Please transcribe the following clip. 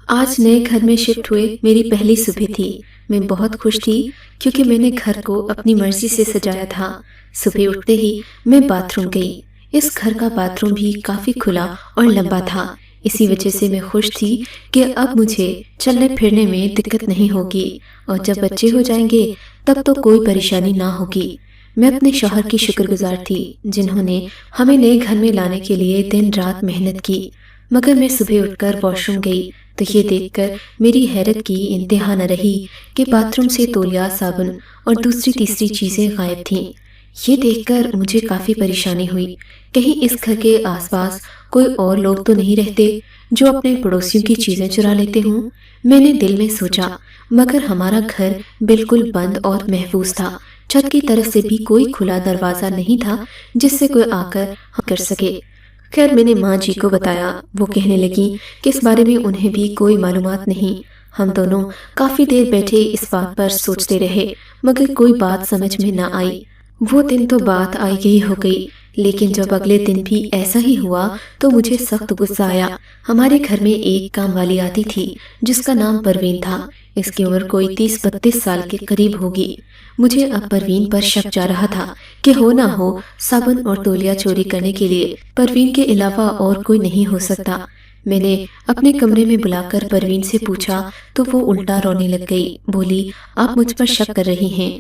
آج نئے گھر میں شفٹ ہوئے میری پہلی صبح تھی۔ میں بہت خوش تھی کیونکہ میں نے گھر کو اپنی مرضی سے سجایا تھا۔ صبح اٹھتے ہی میں باتھ روم گئی۔ اس گھر کا باتھ روم بھی کافی کھلا اور لمبا تھا، اسی وجہ سے میں خوش تھی کہ اب مجھے چلنے پھرنے میں دقت نہیں ہوگی، اور جب بچے ہو جائیں گے تب تو کوئی پریشانی نہ ہوگی۔ میں اپنے شوہر کی شکر گزار تھی جنہوں نے ہمیں نئے گھر میں لانے کے لیے دن رات محنت کی۔ مگر میں صبح اٹھ کر واش روم گئی تو یہ دیکھ کر میری حیرت کی انتہا نہ رہی کہ باتھ روم سے تولیہ، صابن اور دوسری تیسری چیزیں غائب تھیں۔ یہ دیکھ کر مجھے کافی پریشانی ہوئی، کہیں اس گھر کے آس پاس کوئی اور لوگ تو نہیں رہتے جو اپنے پڑوسیوں کی چیزیں چرا لیتے ہوں۔ میں نے دل میں سوچا، مگر ہمارا گھر بالکل بند اور محفوظ تھا۔ چھت کی طرف سے بھی کوئی کھلا دروازہ نہیں تھا جس سے کوئی آ کر سکے۔ خیر میں نے ماں جی کو بتایا، وہ کہنے لگی کہ اس بارے میں انہیں بھی کوئی معلومات نہیں۔ ہم دونوں کافی دیر بیٹھے اس بات پر سوچتے رہے، مگر کوئی بات سمجھ میں نہ آئی۔ وہ دن تو بات آئی گئی ہو گئی، لیکن جب اگلے دن بھی ایسا ہی ہوا تو مجھے سخت غصہ آیا۔ ہمارے گھر میں ایک کام والی آتی تھی جس کا نام پروین تھا۔ اس کی عمر کوئی 30-32 سال کے قریب ہوگی۔ مجھے اب پروین پر شک جا رہا تھا کہ ہو نہ ہو صابن اور تولیہ چوری کرنے کے لیے پروین کے علاوہ اور کوئی نہیں ہو سکتا۔ میں نے اپنے کمرے میں بلا کر پروین سے پوچھا تو وہ الٹا رونے لگ گئی، بولی آپ مجھ پر شک کر رہی ہیں،